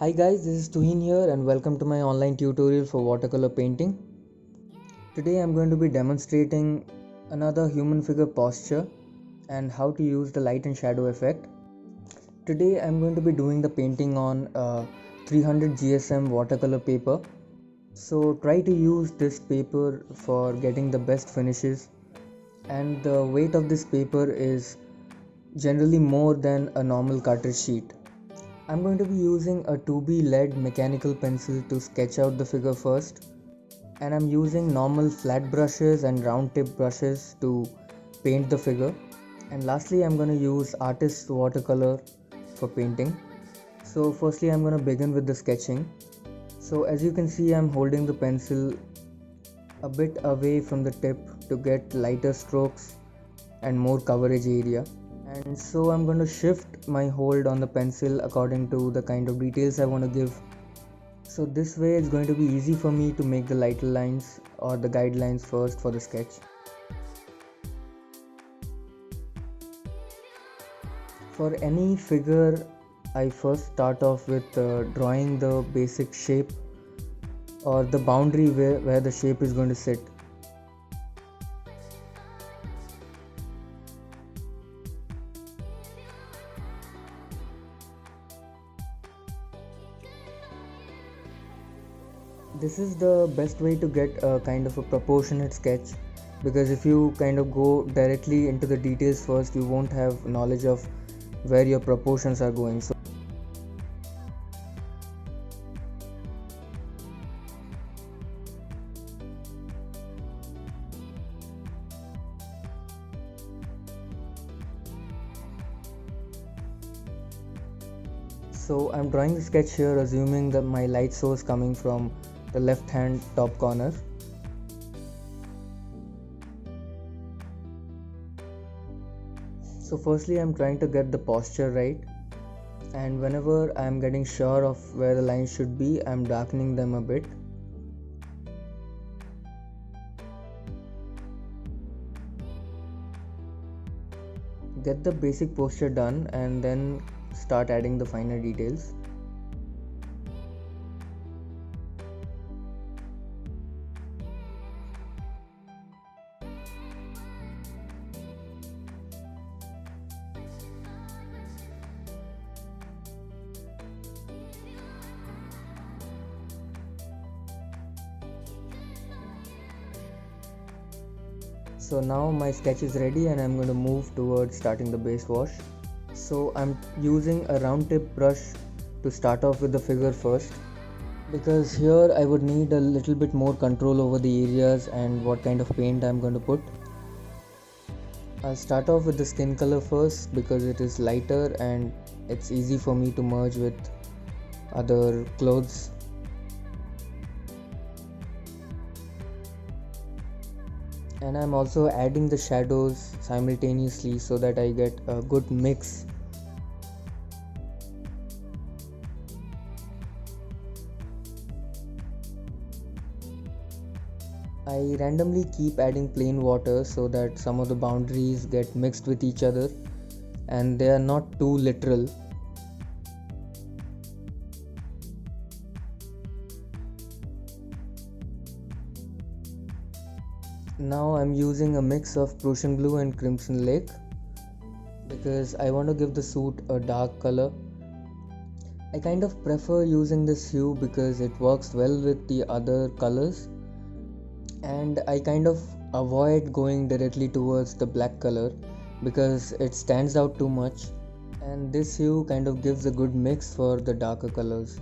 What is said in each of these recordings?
Hi guys, this is Tuhin here and welcome to my online tutorial for watercolor painting. Today I'm going to be demonstrating another human figure posture and how to use the light and shadow effect. Today I'm going to be doing the painting on 300 GSM watercolor paper. So try to use this paper for getting the best finishes, and the weight of this paper is generally more than a normal cartridge sheet. I'm going to be using a 2B lead mechanical pencil to sketch out the figure first, and I'm using normal flat brushes and round tip brushes to paint the figure, and lastly I'm going to use artist watercolor for painting. So firstly I'm going to begin with the sketching. So as you can see, I'm holding the pencil a bit away from the tip to get lighter strokes and more coverage area. And so I'm going to shift my hold on the pencil according to the kind of details I want to give. So this way it's going to be easy for me to make the lighter lines or the guidelines first for the sketch. For any figure, I first start off with drawing the basic shape or the boundary where the shape is going to sit. This is the best way to get a kind of a proportionate sketch, because if you kind of go directly into the details first, you won't have knowledge of where your proportions are going. So I'm drawing the sketch here assuming that my light source coming from the left hand top corner. So firstly I'm trying to get the posture right, and whenever I'm getting sure of where the lines should be, I'm darkening them a bit. Get the basic posture done and then start adding the finer details. So now my sketch is ready and I'm going to move towards starting the base wash. So I'm using a round tip brush to start off with the figure first, because here I would need a little bit more control over the areas and what kind of paint I'm going to put. I'll start off with the skin color first because it is lighter and it's easy for me to merge with other clothes. And I'm also adding the shadows simultaneously so that I get a good mix. I randomly keep adding plain water so that some of the boundaries get mixed with each other and they are not too literal. Now I'm using a mix of Prussian blue and Crimson Lake because I want to give the suit a dark color. I kind of prefer using this hue because it works well with the other colors, and I kind of avoid going directly towards the black color because it stands out too much, and this hue kind of gives a good mix for the darker colors.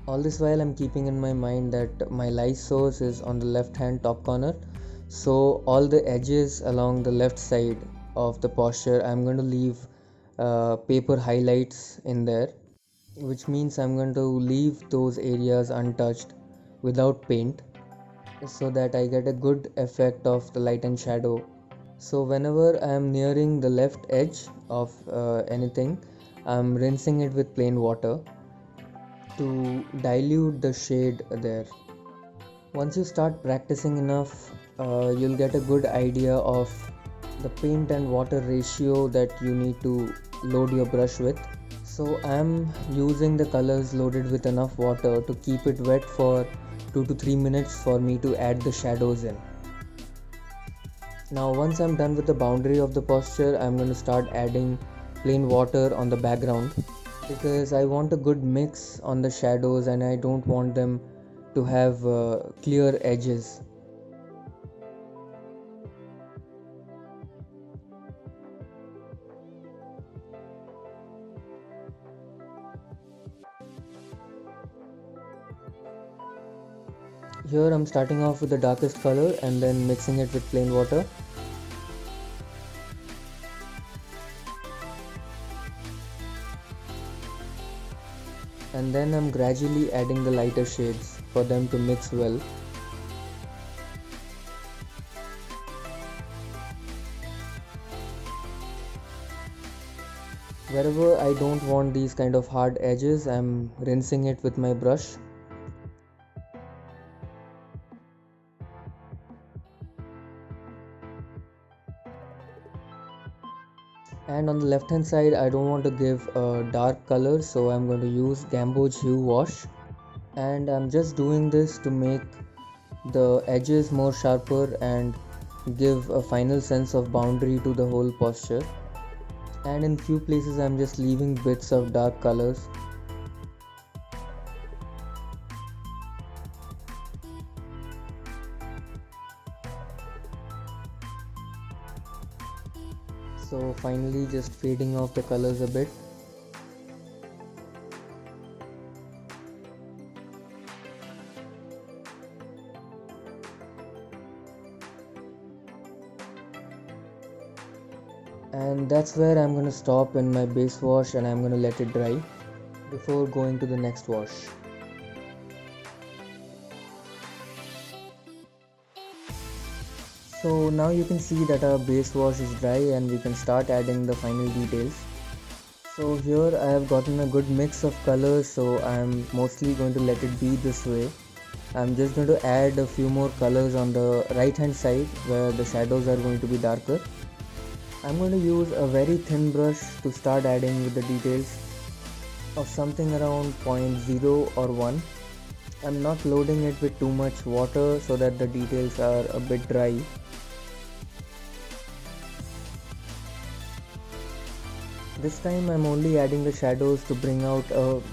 All this while I'm keeping in my mind that my light source is on the left hand top corner, so all the edges along the left side of the posture I'm going to leave paper highlights in there, which means I'm going to leave those areas untouched without paint so that I get a good effect of the light and shadow. So whenever I am nearing the left edge of anything, I'm rinsing it with plain water to dilute the shade there. Once you start practicing enough, you'll get a good idea of the paint and water ratio that you need to load your brush with. So I'm using the colors loaded with enough water to keep it wet for 2 to 3 minutes for me to add the shadows in. Now once I'm done with the boundary of the posture, I'm going to start adding plain water on the background because I want a good mix on the shadows and I don't want them to have clear edges. Here I'm starting off with the darkest color and then mixing it with plain water. And then I'm gradually adding the lighter shades for them to mix well. Wherever I don't want these kind of hard edges, I'm rinsing it with my brush. And on the left hand side, I don't want to give a dark color, so I'm going to use Gamboge Hue Wash. And I'm just doing this to make the edges more sharper and give a final sense of boundary to the whole posture. And in few places I'm just leaving bits of dark colors. So finally just fading off the colors a bit. And that's where I'm going to stop in my base wash and I'm going to let it dry before going to the next wash. So now you can see that our base wash is dry and we can start adding the final details. So here I have gotten a good mix of colors, so I'm mostly going to let it be this way. I'm just going to add a few more colors on the right hand side where the shadows are going to be darker. I'm going to use a very thin brush to start adding with the details of something around 0.0 or 1. I'm not loading it with too much water so that the details are a bit dry. This time I'm only adding the shadows to bring out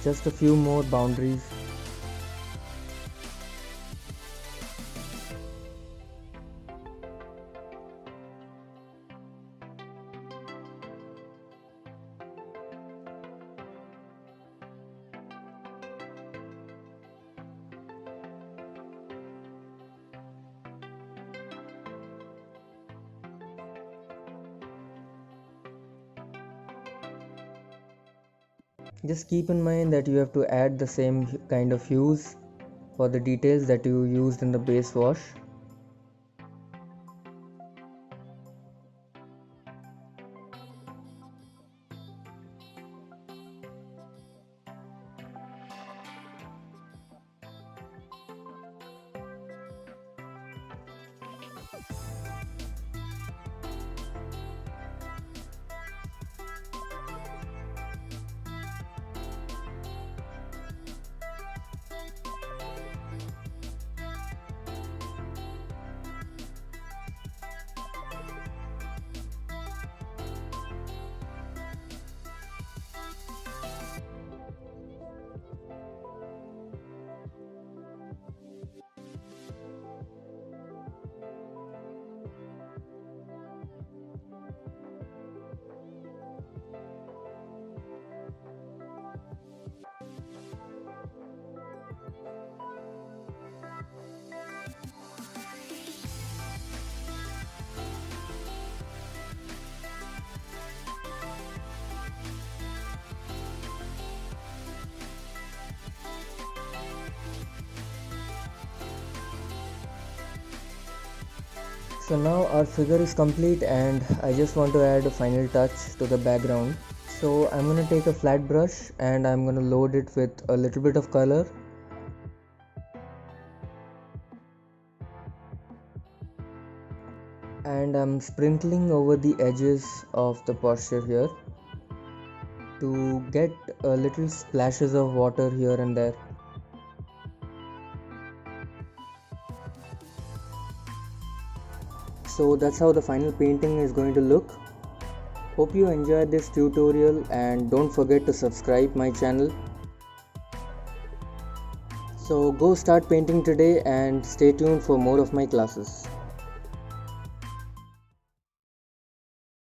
just a few more boundaries. Just keep in mind that you have to add the same kind of hues for the details that you used in the base wash. So now our figure is complete and I just want to add a final touch to the background. So I'm going to take a flat brush and I'm going to load it with a little bit of color. And I'm sprinkling over the edges of the posture here. to get little splashes of water here and there. So that's how the final painting is going to look. Hope you enjoyed this tutorial and don't forget to subscribe my channel. So go start painting today and stay tuned for more of my classes.